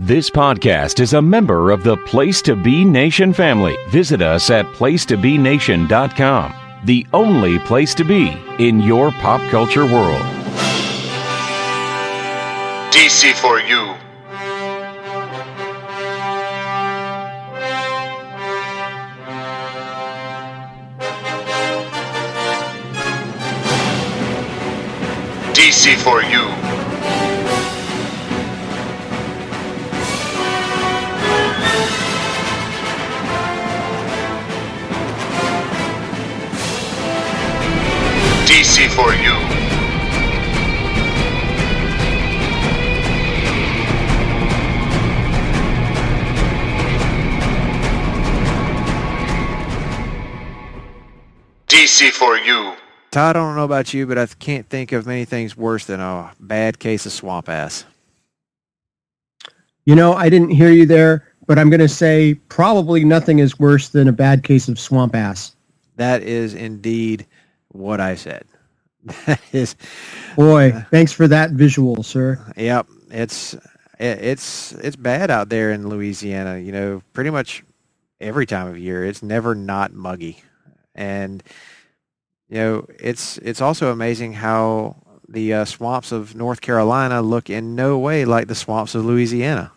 This podcast is a member of the Place to Be Nation family. Visit us at placetobenation.com, the only place to be in your pop culture world. DC4U. DC4U. DC4U. DC4U. Todd, I don't know about you, but I can't think of many things worse than a bad case of swamp ass. You know, I didn't hear you there, but I'm going to say probably nothing is worse than a bad case of swamp ass. That is indeed what I said. That is, boy. Thanks for that visual, sir. Yep, it's bad out there in Louisiana. You know, pretty much every time of year, it's never not muggy, and you know, it's also amazing how the swamps of North Carolina look in no way like the swamps of Louisiana.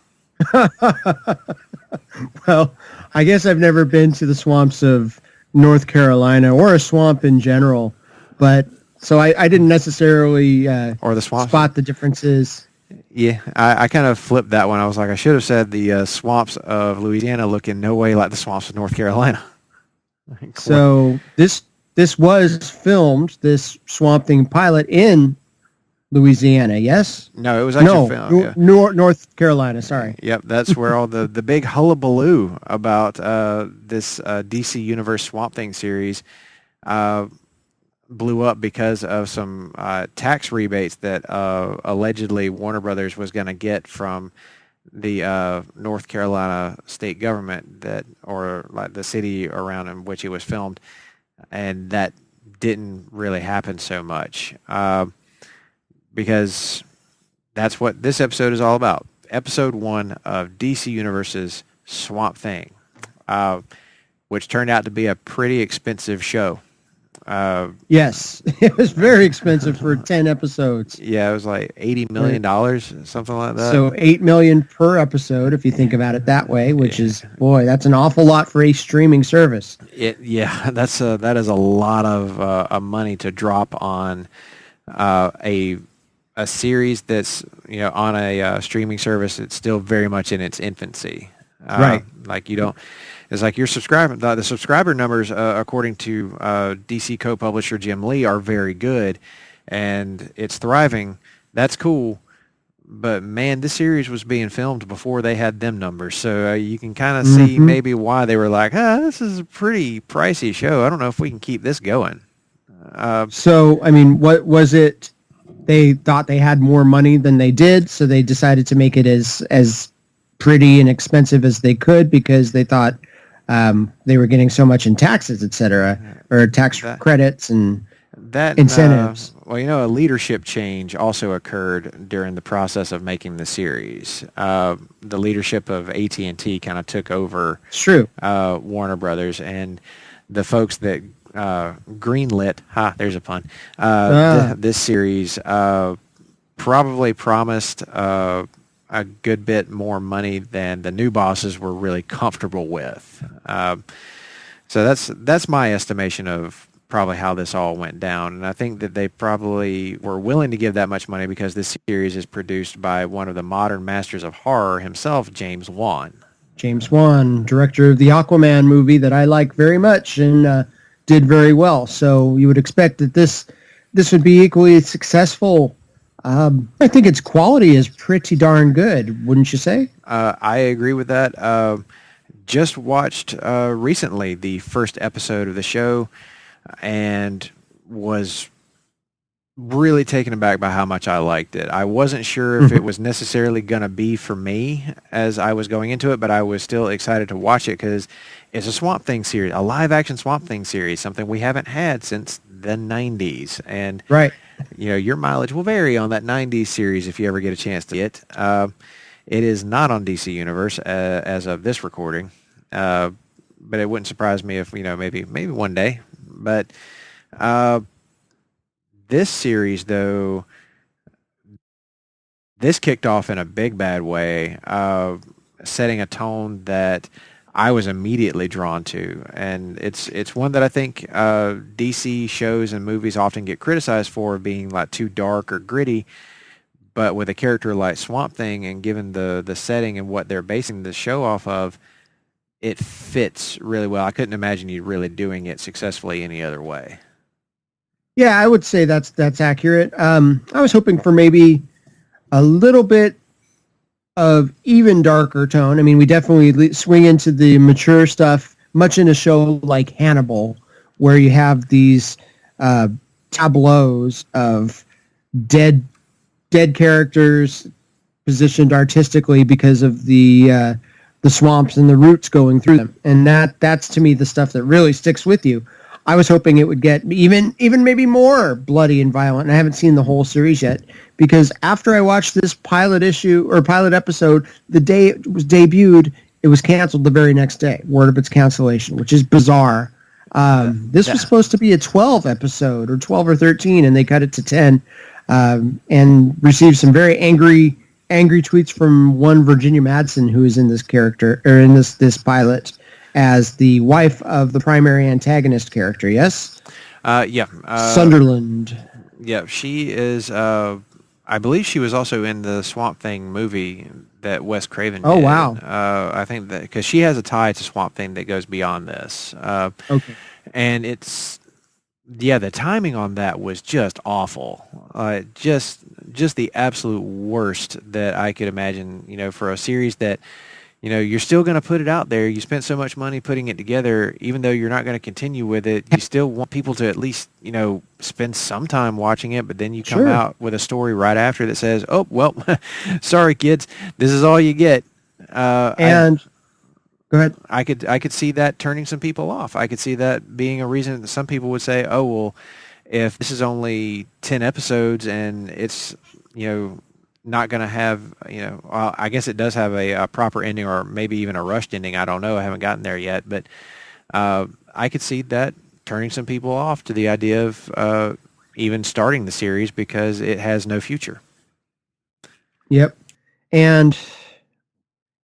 Well, I guess I've never been to the swamps of North Carolina or a swamp in general, but so I didn't necessarily or the swamps. Spot the differences. Yeah, I kind of flipped that one. I was like, I should have said the swamps of Louisiana look in no way like the swamps of North Carolina. So this was filmed, this Swamp Thing pilot, in Louisiana, yes? No, it was actually filmed. Yeah. North Carolina, sorry. Yep, that's where all the big hullabaloo about this DC Universe Swamp Thing series blew up because of some tax rebates that allegedly Warner Brothers was going to get from the North Carolina state government, or like the city around in which it was filmed, and that didn't really happen so much because that's what this episode is all about. Episode 1 of DC Universe's Swamp Thing, which turned out to be a pretty expensive show. Yes, it was very expensive for 10 episodes. Yeah, it was like $80 million, something like that. So $8 million per episode, if you think about it that way, which is, boy, that's an awful lot for a streaming service. That is a lot of money to drop on a series that's, you know, on a streaming service. It's still very much in its infancy. Right. Like you don't. It's like your the subscriber numbers, according to DC co-publisher Jim Lee, are very good, and it's thriving. That's cool, but man, this series was being filmed before they had them numbers, so you can kind of see maybe why they were like, this is a pretty pricey show. I don't know if we can keep this going. So, I mean, what was it? They thought they had more money than they did, so they decided to make it as pretty and expensive as they could because they thought they were getting so much in taxes, et cetera, or tax credits and incentives. Well, you know, a leadership change also occurred during the process of making the series. The leadership of AT&T kind of took over Warner Brothers, and the folks that greenlit, there's a pun, this series probably promised a good bit more money than the new bosses were really comfortable with. So that's my estimation of probably how this all went down. And I think that they probably were willing to give that much money because this series is produced by one of the modern masters of horror himself, James Wan. James Wan, director of the Aquaman movie that I like very much and did very well. So you would expect that this would be equally successful. I think its quality is pretty darn good, wouldn't you say? I agree with that. Just watched recently the first episode of the show and was really taken aback by how much I liked it. I wasn't sure if it was necessarily going to be for me as I was going into it, but I was still excited to watch it because it's a Swamp Thing series, a live-action Swamp Thing series, something we haven't had since the 90s. And you know, your mileage will vary on that 90s series if you ever get a chance to see it. It is not on DC Universe as of this recording, but it wouldn't surprise me if maybe one day. But this series, though, this kicked off in a big bad way, setting a tone that I was immediately drawn to, and it's one that I think DC shows and movies often get criticized for being like too dark or gritty. But with a character like Swamp Thing, and given the setting and what they're basing the show off of, it fits really well. I couldn't imagine you really doing it successfully any other way. Yeah, I would say that's accurate. I was hoping for maybe a little bit of even darker tone. I mean, we definitely swing into the mature stuff, much in a show like Hannibal, where you have these tableaus of dead characters positioned artistically because of the swamps and the roots going through them, and that's to me the stuff that really sticks with you. I was hoping it would get even maybe more bloody and violent, and I haven't seen the whole series yet, because after I watched this pilot episode, the day it was debuted, it was canceled the very next day. Word of its cancellation, which is bizarre. This was supposed to be a 12 episode, or 12 or 13, and they cut it to 10, and received some very angry tweets from one Virginia Madsen, who is in this character, or in this pilot, as the wife of the primary antagonist character. Yes. Yeah. Sunderland. Yeah, she is. I believe she was also in the Swamp Thing movie that Wes Craven did. Oh, wow. I think that because she has a tie to Swamp Thing that goes beyond this. Okay. And the timing on that was just awful. Just the absolute worst that I could imagine, for a series that, you're still going to put it out there. You spent so much money putting it together, even though you're not going to continue with it. You still want people to at least, spend some time watching it, but then you come out with a story right after that says, oh, well, sorry, kids, this is all you get. Go ahead. I could see that turning some people off. I could see that being a reason that some people would say, oh, well, if this is only 10 episodes and it's, not going to have, I guess it does have a proper ending, or maybe even a rushed ending. I don't know. I haven't gotten there yet. But I could see that turning some people off to the idea of even starting the series, because it has no future. Yep. And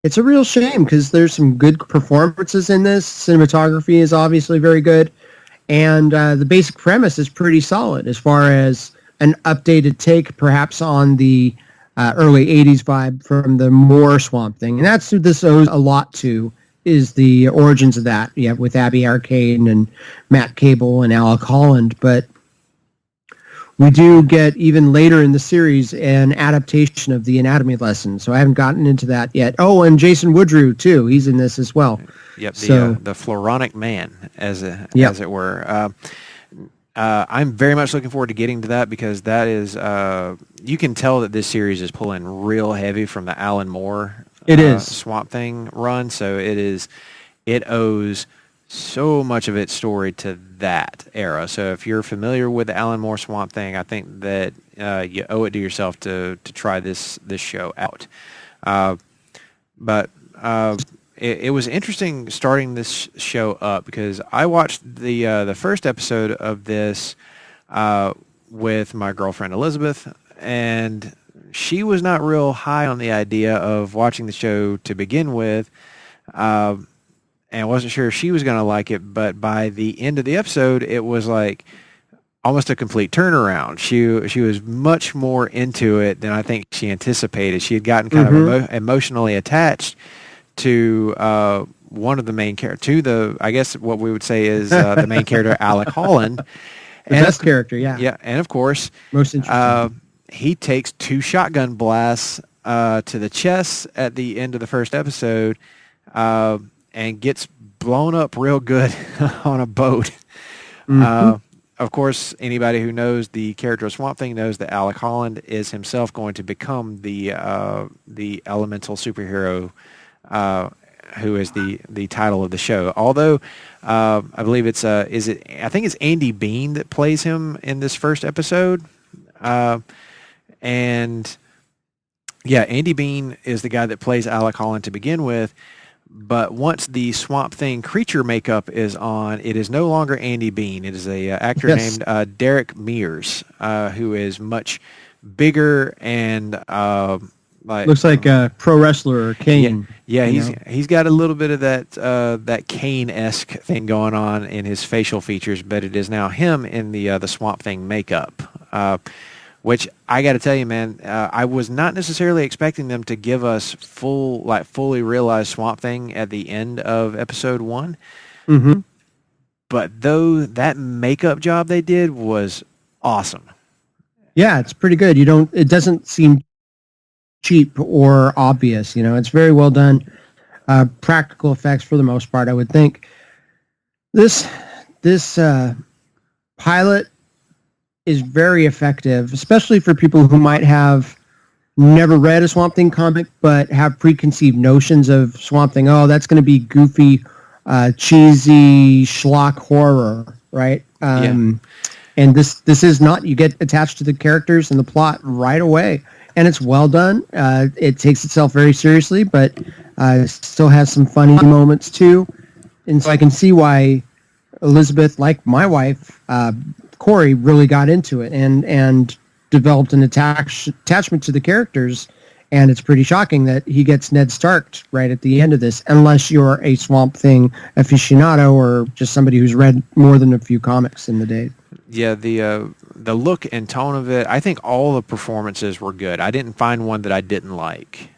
it's a real shame, because there's some good performances in this. Cinematography is obviously very good. And the basic premise is pretty solid as far as an updated take, perhaps, on the early 80s vibe from the Moore Swamp Thing. And that's who this owes a lot to, is the origins of that. Yeah, with Abby Arcade and Matt Cable and Alec Holland. But we do get, even later in the series, an adaptation of the anatomy lesson. So I haven't gotten into that yet. Oh, and Jason Woodrue, too. He's in this as well. Yep, the Floronic Man, as it were. I'm very much looking forward to getting to that, because that is, you can tell that this series is pulling real heavy from the Alan Moore Swamp Thing run. So it owes so much of its story to that era. So if you're familiar with the Alan Moore Swamp Thing, I think that you owe it to yourself to try this show out. But it was interesting starting this show up, because I watched the first episode of this with my girlfriend Elizabeth, and she was not real high on the idea of watching the show to begin with, and wasn't sure if she was going to like it. But by the end of the episode, it was like almost a complete turnaround. She was much more into it than I think she anticipated. She had gotten kind of emotionally attached to one of the main characters, I guess what we would say is the main character, Alec Holland. The best character, yeah. Yeah, and of course, most interesting. He takes 2 shotgun blasts to the chest at the end of the first episode, and gets blown up real good on a boat. Of course, anybody who knows the character of Swamp Thing knows that Alec Holland is himself going to become the elemental superhero, who is the title of the show. Although I believe it's I think it's Andy Bean that plays him in this first episode, and Yeah, Andy Bean is the guy that plays Alec Holland to begin with, but once the Swamp Thing creature makeup is on, it is no longer Andy Bean. It is a actor named Derek Mears, who is much bigger and looks like a pro wrestler or Kane. Yeah, he's got a little bit of that Kane-esque thing going on in his facial features, but it is now him in the Swamp Thing makeup. Which I got to tell you, man, I was not necessarily expecting them to give us fully realized Swamp Thing at the end of episode 1. Mm-hmm. But that makeup job they did was awesome. Yeah, it's pretty good. It doesn't seem cheap or obvious. It's very well done. Practical effects for the most part, I would think. This pilot is very effective, especially for people who might have never read a Swamp Thing comic but have preconceived notions of Swamp Thing. Oh, that's going to be goofy, cheesy schlock horror, right? And this is not. You get attached to the characters and the plot right away, and it's well done. It takes itself very seriously, but still has some funny moments too. And so I can see why Elizabeth, like my wife, Corey, really got into it and developed an attachment to the characters. And it's pretty shocking that he gets Ned Starked right at the end of this, unless you're a Swamp Thing aficionado or just somebody who's read more than a few comics in the day. Yeah, the look and tone of it, I think all the performances were good. I didn't find one that I didn't like.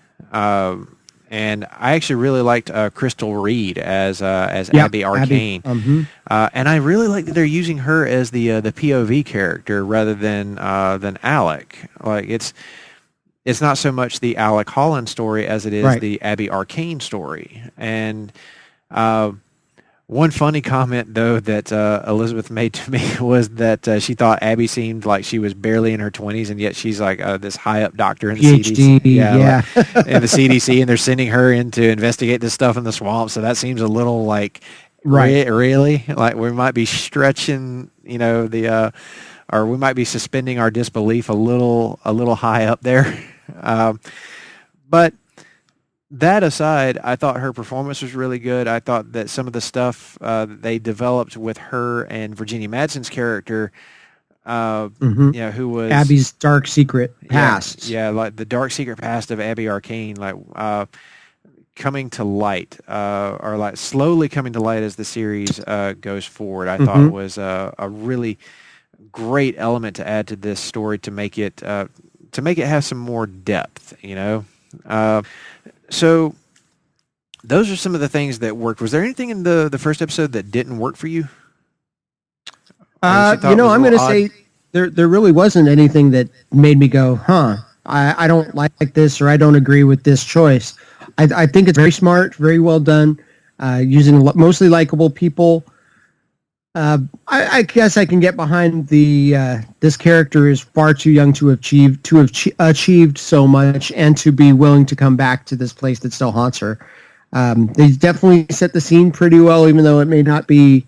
And I actually really liked Crystal Reed as Abby Arcane. And I really like that they're using her as the POV character rather than Alec. Like it's not so much the Alec Holland story as it is the Abby Arcane story. And one funny comment, though, that Elizabeth made to me was that she thought Abby seemed like she was barely in her 20s, and yet she's like this high-up doctor in the PhD, CDC. In the CDC, and they're sending her in to investigate this stuff in the swamp, so that seems a little like, really? Like we might be stretching, or we might be suspending our disbelief a little high up there. But that aside, I thought her performance was really good. I thought that some of the stuff they developed with her and Virginia Madsen's character, who was Abby's dark secret past. Yeah, like the dark secret past of Abby Arcane, like coming to light, or like slowly coming to light as the series goes forward. I thought was a really great element to add to this story to make it have some more depth. So those are some of the things that worked. Was there anything in the first episode that didn't work for you? I'm going to say there really wasn't anything that made me go, I don't like this, or I don't agree with this choice. I think it's very smart, very well done, using mostly likable people. I guess I can get behind this character is far too young to have achieved so much and to be willing to come back to this place that still haunts her. They definitely set the scene pretty well, even though it may not be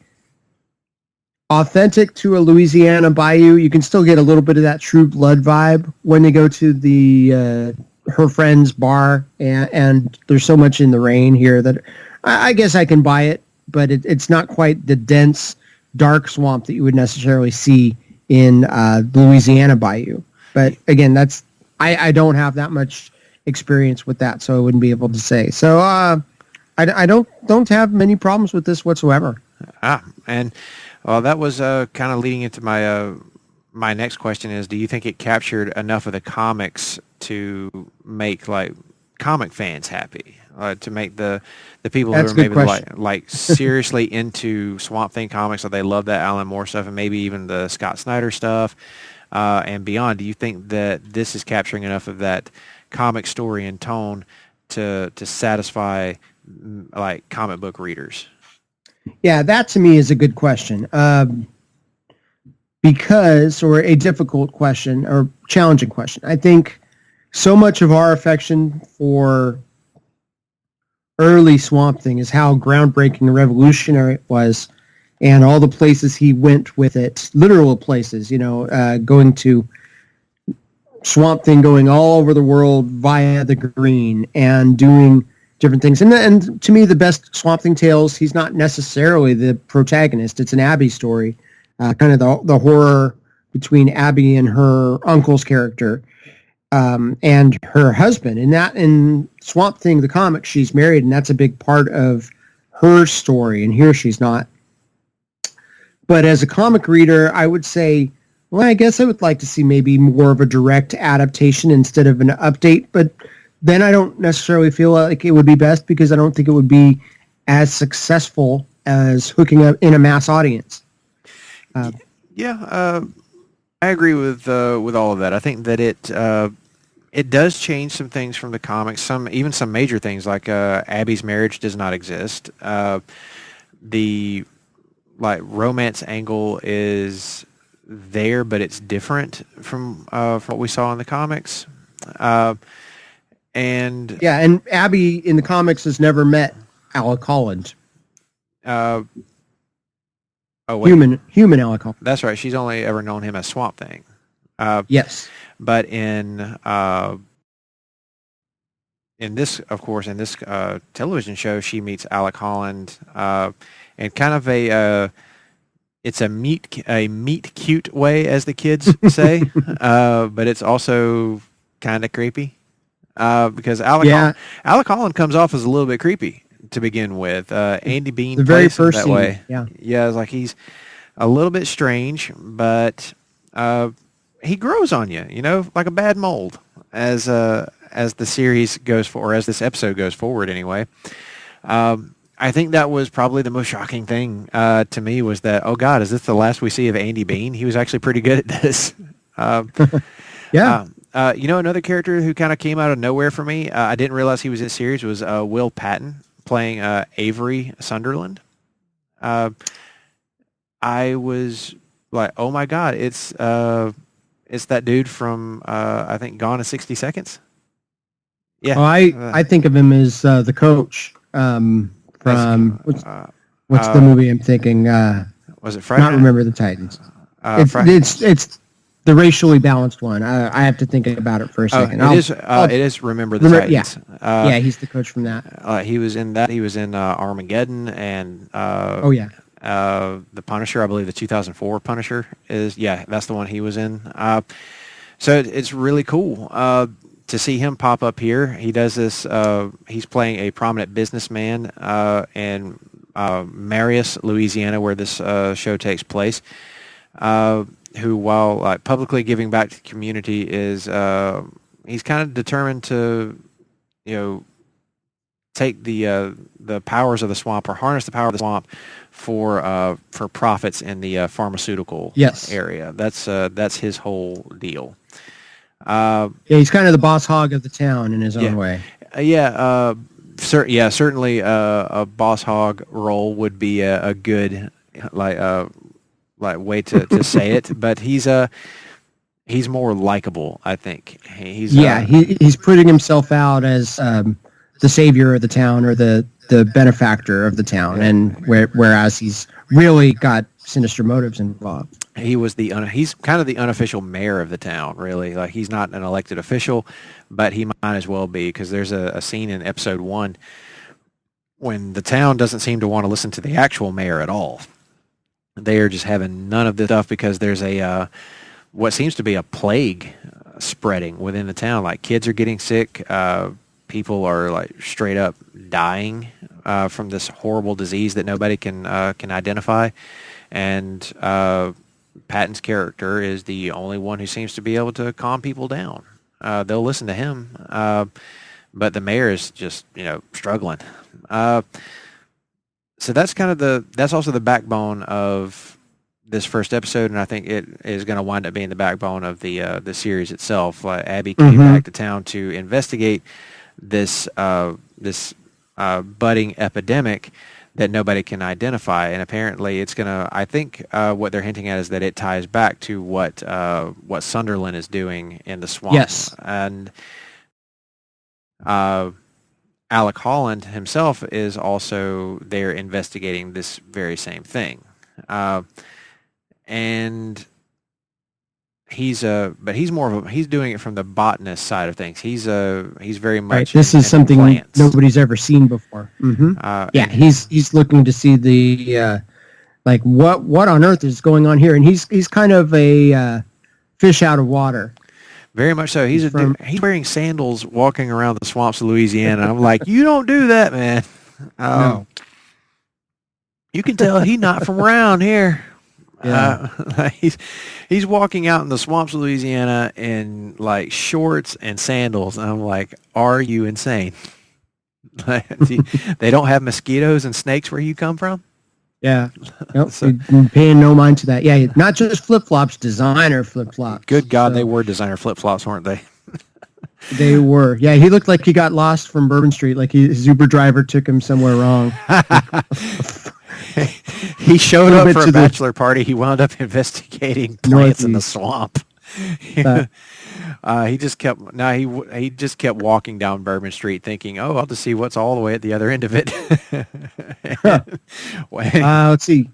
authentic to a Louisiana bayou. You can still get a little bit of that True Blood vibe when they go to her friend's bar, and there's so much in the rain here that I guess I can buy it, but it's not quite the dense, dark swamp that you would necessarily see in Louisiana bayou. But again, I don't have that much experience with that, so I wouldn't be able to say. So I don't have many problems with this whatsoever. And well, that was kind of leading into my next question is, do you think it captured enough of the comics to make like comic fans happy? To make the people who are maybe like seriously into Swamp Thing comics, or they love that Alan Moore stuff and maybe even the Scott Snyder stuff and beyond. Do you think that this is capturing enough of that comic story and tone to satisfy like comic book readers? Yeah, that to me is a good question. Or a difficult question or challenging question. I think so much of our affection for early Swamp Thing is how groundbreaking and revolutionary it was, and all the places he went with it, literal places, going to Swamp Thing going all over the world via the green and doing different things. And to me, the best Swamp Thing tales, he's not necessarily the protagonist. It's an Abby story, kind of the horror between Abby and her uncle's character and her husband. And that in Swamp Thing, the comic, she's married, and that's a big part of her story. And here she's not. But as a comic reader, I would say, well, I guess I would like to see maybe more of a direct adaptation instead of an update. But then I don't necessarily feel like it would be best because I don't think it would be as successful as hooking up in a mass audience. I agree with all of that. I think that it does change some things from the comics. Even some major things like Abby's marriage does not exist. The romance angle is there, but it's different from what we saw in the comics. And Abby in the comics has never met Alec Holland. Human Alec Holland. That's right. She's only ever known him as Swamp Thing. Yes. But in this television show, she meets Alec Holland, and kind of it's a meet cute way, as the kids say, but it's also kind of creepy because Alec Holland comes off as a little bit creepy to begin with. Andy Bean the very plays him first that scene, way. Yeah, it's like he's a little bit strange, but he grows on you, like a bad mold as the series goes forward, or as this episode goes forward anyway. I think that was probably the most shocking thing to me was that, oh God, is this the last we see of Andy Bean? He was actually pretty good at this. Another character who kind of came out of nowhere for me, I didn't realize he was in the series, was Will Patton playing Avery Sunderland. I was like, oh my God, it's that dude from, I think, Gone in 60 Seconds. Yeah. Well, I think of him as the coach from what's the movie I'm thinking? Was it Friday? Not Remember the Titans. It's the racially balanced one. I have to think about it for a second. It is Remember the Titans. Yeah, he's the coach from that. He was in that. He was in Armageddon and the Punisher. I believe the 2004 Punisher that's the one he was in. So it's really cool to see him pop up here. He does this. He's playing a prominent businessman in Marius, Louisiana, where this show takes place. Who, while publicly giving back to the community, is he's kind of determined to, take the powers of the swamp, or harness the power of the swamp for profits in the pharmaceutical area. That's his whole deal. He's kind of the boss hog of the town in his own way. Certainly a boss hog role would be a good way to say it, but he's more likable, I think. He's putting himself out as the savior of the town, or the benefactor of the town, and whereas he's really got sinister motives involved. He's kind of the unofficial mayor of the town, really. Like, he's not an elected official, but he might as well be, because there's a scene in episode 1 when the town doesn't seem to want to listen to the actual mayor at all. They are just having none of this stuff because there's what seems to be a plague spreading within the town. Like, kids are getting sick. People are straight up dying from this horrible disease that nobody can identify. And Patton's character is the only one who seems to be able to calm people down. They'll listen to him, but the mayor is just struggling. So that's that's also the backbone of this first episode, and I think it is going to wind up being the backbone of the series itself. Abby came back to town to investigate this budding epidemic that nobody can identify, and apparently it's going to. I think what they're hinting at is that it ties back to what Sunderland is doing in the swamp. Yes, and Alec Holland himself is also there investigating this very same thing. And but he's more of he's doing it from the botanist side of things. He's very much right. This is something plants. Nobody's ever seen before. Yeah, he's looking to see the like what on earth is going on here, and he's kind of a fish out of water. Very much so. He's wearing sandals walking around the swamps of Louisiana. I'm like, you don't do that, man. No. You can tell he's not from around here. Yeah. He's walking out in the swamps of Louisiana in like shorts and sandals. And I'm like, are you insane? They don't have mosquitoes and snakes where you come from? Yeah. Nope. So, paying no mind to that. Yeah, not just flip-flops, designer flip-flops. Good God, they were designer flip-flops, weren't they? They were. Yeah, he looked like he got lost from Bourbon Street, like his Uber driver took him somewhere wrong. He showed up for a bachelor party. He wound up investigating plants in the swamp. He just kept walking down Bourbon Street thinking, oh, I'll just see what's all the way at the other end of it. Let's see.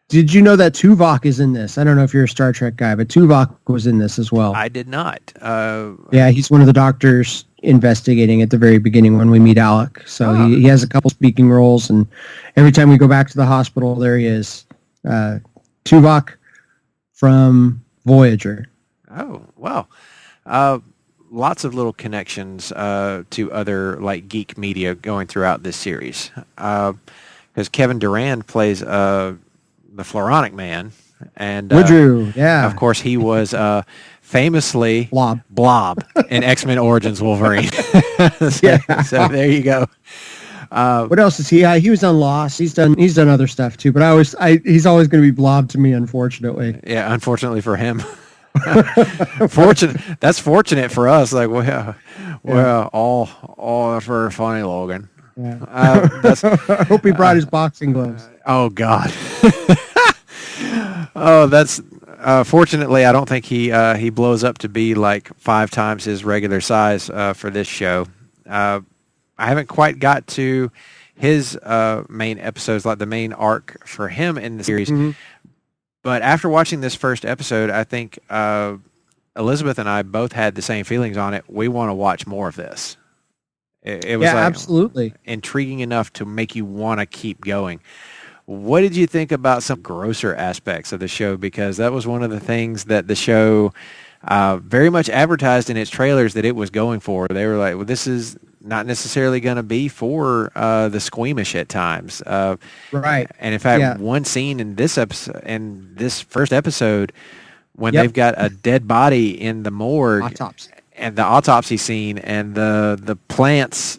Did you know that Tuvok is in this? I don't know if you're a Star Trek guy, but Tuvok was in this as well. I did not. Yeah, he's one of the doctors investigating at the very beginning when we meet Alec. So he has a couple speaking roles, and every time we go back to the hospital, there he is. Tuvok from Voyager. Oh, wow. Lots of little connections to other like geek media going throughout this series. Because Kevin Durand plays the Floronic Man. And Woodrow, yeah. Of course, he was famously Blob in X-Men Origins Wolverine. So there you go. What else is he? He was on Lost. He's done other stuff too. But he's always going to be Blob to me, unfortunately. Yeah, unfortunately for him. That's fortunate for us. Like, well, all for funny, Logan. Yeah. I hope he brought his boxing gloves. Oh God. Oh, that's fortunately. I don't think he blows up to be like 5 times his regular size for this show. I haven't quite got to his main episodes, like the main arc for him in the series. Mm-hmm. But after watching this first episode, I think Elizabeth and I both had the same feelings on it. We want to watch more of this. It was absolutely intriguing enough to make you want to keep going. What did you think about some grosser aspects of the show? Because that was one of the things that the show very much advertised in its trailers that it was going for. They were like, well, this is not necessarily going to be for the squeamish at times. Right. And in fact, one scene in this episode, in this first episode, when they've got a dead body in the morgue, and the autopsy scene, and the plants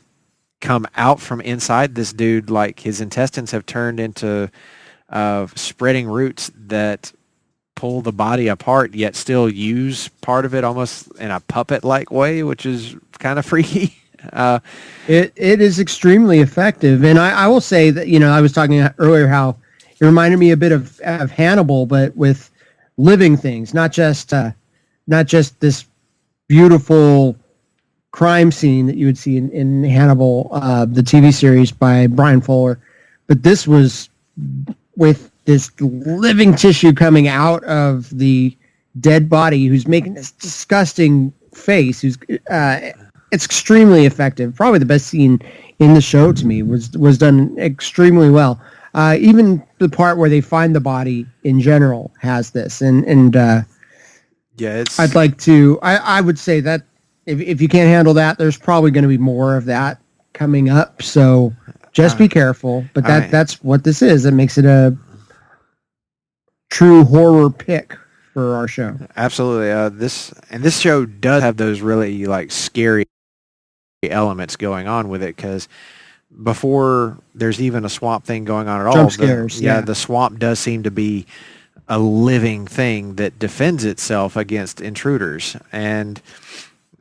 come out from inside this dude, like his intestines have turned into spreading roots that pull the body apart, yet still use part of it almost in a puppet-like way, which is kind of freaky. It is extremely effective, and I will say that I was talking earlier how it reminded me a bit of Hannibal, but with living things, not just this beautiful crime scene that you would see in Hannibal, the TV series by Brian Fuller, but this was with this living tissue coming out of the dead body, who's making this disgusting face. It's extremely effective. Probably the best scene in the show to me was done extremely well. Even the part where they find the body in general has this, and I'd like to. I would say that if you can't handle that, there's probably going to be more of that coming up. So just be careful. But that's what this is. That makes it a true horror pick for our show. Absolutely. This show does have those really like scary elements going on with it, because before there's even a swamp thing going on at all, jump scares, the swamp does seem to be a living thing that defends itself against intruders. And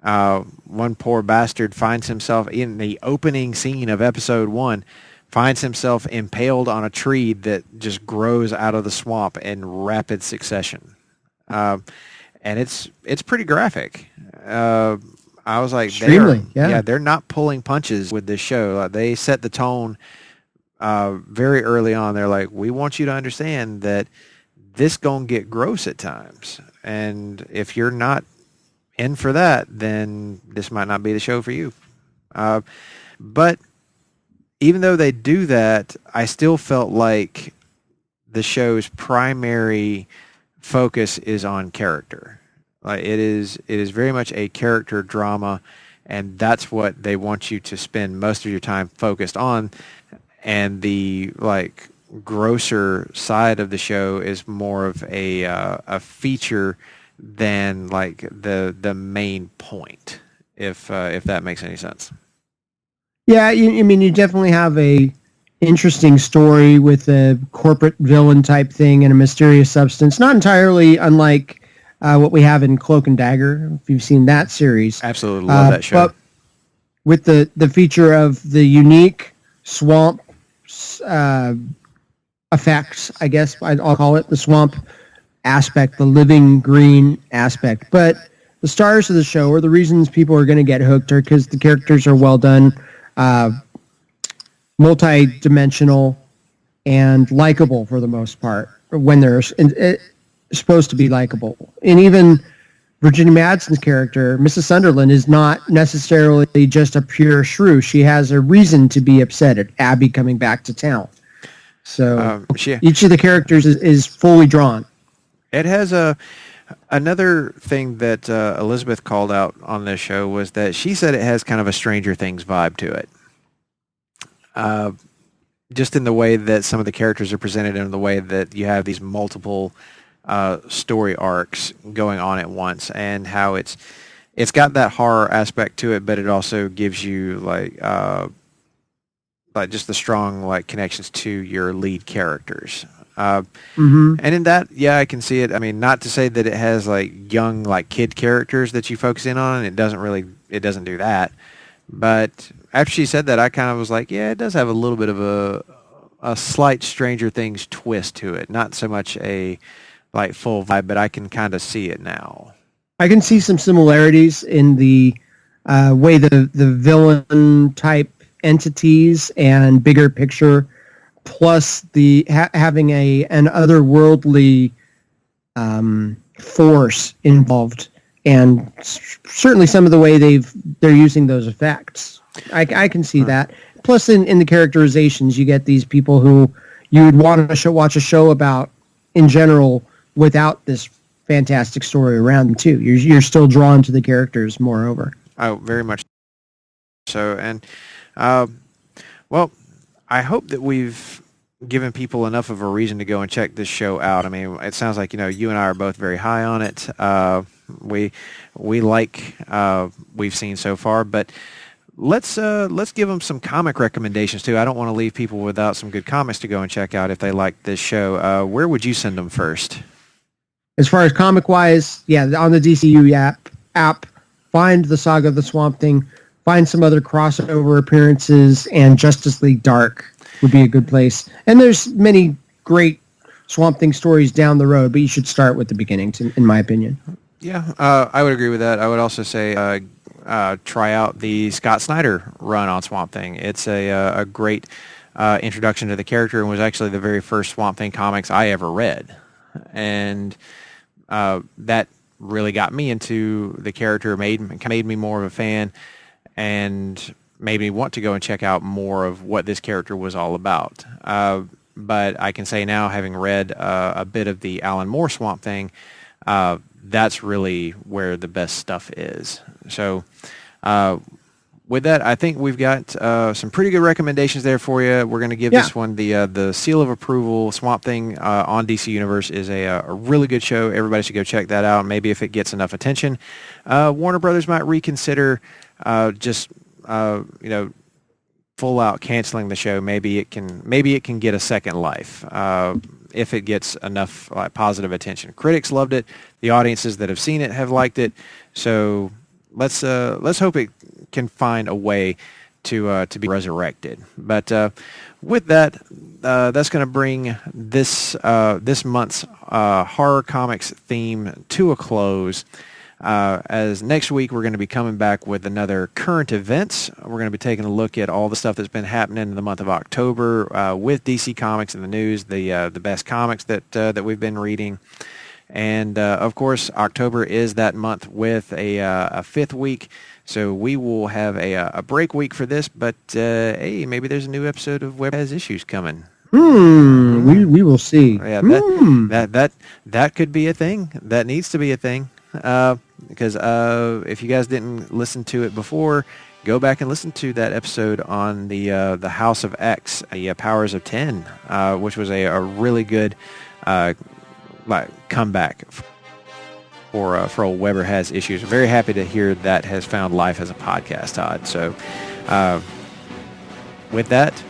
one poor bastard finds himself in the opening scene of episode 1, finds himself impaled on a tree that just grows out of the swamp in rapid succession. And it's pretty graphic. I was like, they're not pulling punches with this show. Like, they set the tone very early on. They're like, we want you to understand that this gonna get gross at times. And if you're not in for that, then this might not be the show for you. But even though they do that, I still felt like the show's primary focus is on character. Like it is very much a character drama, and that's what they want you to spend most of your time focused on. And the like grosser side of the show is more of a feature than like the main point, if that makes any sense. Yeah, I mean, you definitely have a interesting story with a corporate villain type thing and a mysterious substance. Not entirely unlike what we have in Cloak and Dagger, if you've seen that series. Absolutely love that show. But with the feature of the unique swamp effects, I guess I'll call it, the swamp aspect, the living green aspect. But the stars of the show, or the reasons people are going to get hooked, are because the characters are well done, multi-dimensional, and likable for the most part when they're supposed to be likable. And even Virginia Madsen's character, Mrs. Sunderland, is not necessarily just a pure shrew. She has a reason to be upset at Abby coming back to town. So each of the characters is fully drawn. It has another thing that Elizabeth called out on this show was that she said it has kind of a Stranger Things vibe to it. Just in the way that some of the characters are presented, and the way that you have these multiple story arcs going on at once, and how it's got that horror aspect to it, but it also gives you like just the strong like connections to your lead characters. And in that, yeah, I can see it. I mean, not to say that it has like young like kid characters that you focus in on, and it doesn't do that. But after she said that, I kind of was like, yeah, it does have a little bit of a slight Stranger Things twist to it. Not so much a like full vibe, but I can kind of see it now. I can see some similarities in the way the villain type entities and bigger picture, plus the having an otherworldly force involved, and certainly some of the way they're using those effects. I can see that. Plus, in the characterizations, you get these people who you would want to watch a show about in general without this fantastic story around them too. You're still drawn to the characters. Moreover, oh, very much so. And well, I hope that we've given people enough of a reason to go and check this show out. I mean, it sounds like you and I are both very high on it. We like we've seen so far, but let's give them some comic recommendations too. I don't want to leave people without some good comics to go and check out if they like this show. Where would you send them first? As far as comic wise, yeah, on the DCU app, find the Saga of the Swamp Thing, find some other crossover appearances, and Justice League Dark would be a good place. And there's many great Swamp Thing stories down the road, but you should start with the beginnings, in my opinion. Yeah, I would agree with that. I would also say try out the Scott Snyder run on Swamp Thing. It's a great introduction to the character, and was actually the very first Swamp Thing comics I ever read. And that really got me into the character, made me more of a fan, and made me want to go and check out more of what this character was all about. But I can say now, having read a bit of the Alan Moore Swamp Thing, that's really where the best stuff is. So with that, I think we've got some pretty good recommendations there for you. We're going to give this one the seal of approval. Swamp Thing on DC Universe is a really good show. Everybody should go check that out. Maybe if it gets enough attention, Warner Brothers might reconsider just full out canceling the show. Maybe it can get a second life if it gets enough positive attention. Critics loved it. The audiences that have seen it have liked it. So let's hope it can find a way to be resurrected. But with that, that's going to bring this month's horror comics theme to a close. As next week we're going to be coming back with another current events. We're going to be taking a look at all the stuff that's been happening in the month of October with DC Comics in the news, the best comics that we've been reading. And, of course, October is that month with a fifth week. So we will have a break week for this, but hey, maybe there's a new episode of Web Has Issues coming. We will see. Yeah, that could be a thing. That needs to be a thing. Because if you guys didn't listen to it before, go back and listen to that episode on the House of X, Powers of 10, which was a really good comeback for old Weber Has Issues. I'm very happy to hear that has found life as a podcast, Todd. So with that,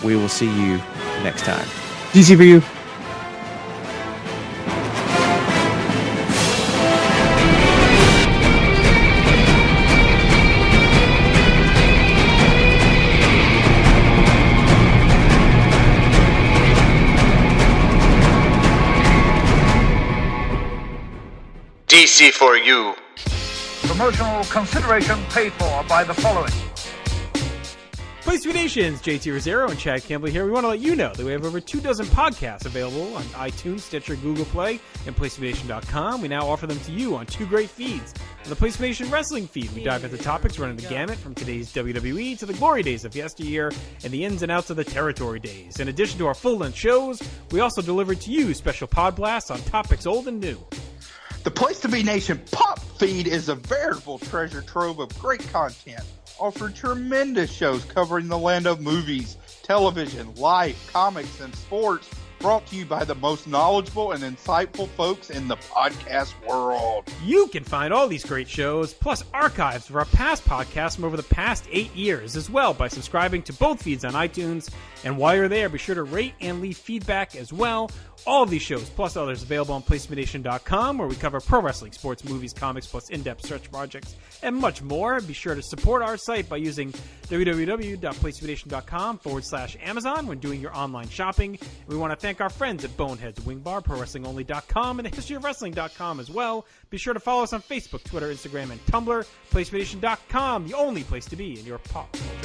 we will see you next time. DC4U. DC4U. Promotional consideration paid for by the following. Place to Be Nations, JT Rosero and Chad Campbell here. We want to let you know that we have over 24 podcasts available on iTunes, Stitcher, Google Play, and PlaceToBeNation.com. We now offer them to you on two great feeds. On the Place to Be Nation Wrestling feed, we dive into topics running the gamut from today's WWE to the glory days of yesteryear and the ins and outs of the territory days. In addition to our full-length shows, we also deliver to you special pod blasts on topics old and new. The Place to Be Nation Pop feed is a veritable treasure trove of great content, offering tremendous shows covering the land of movies, television, life, comics, and sports, brought to you by the most knowledgeable and insightful folks in the podcast world. You can find all these great shows, plus archives of our past podcasts from over the past 8 years as well by subscribing to both feeds on iTunes. And while you're there, be sure to rate and leave feedback as well. All of these shows, plus others, available on PlaceToBeNation.com, where we cover pro wrestling, sports, movies, comics, plus in-depth search projects, and much more. Be sure to support our site by using www.PlaceToBeNation.com/Amazon when doing your online shopping. And we want to thank our friends at Boneheads, Wing Bar, ProWrestlingOnly.com, and TheHistoryOfWrestling.com as well. Be sure to follow us on Facebook, Twitter, Instagram, and Tumblr. PlaceToBeNation.com, the only place to be in your pop culture.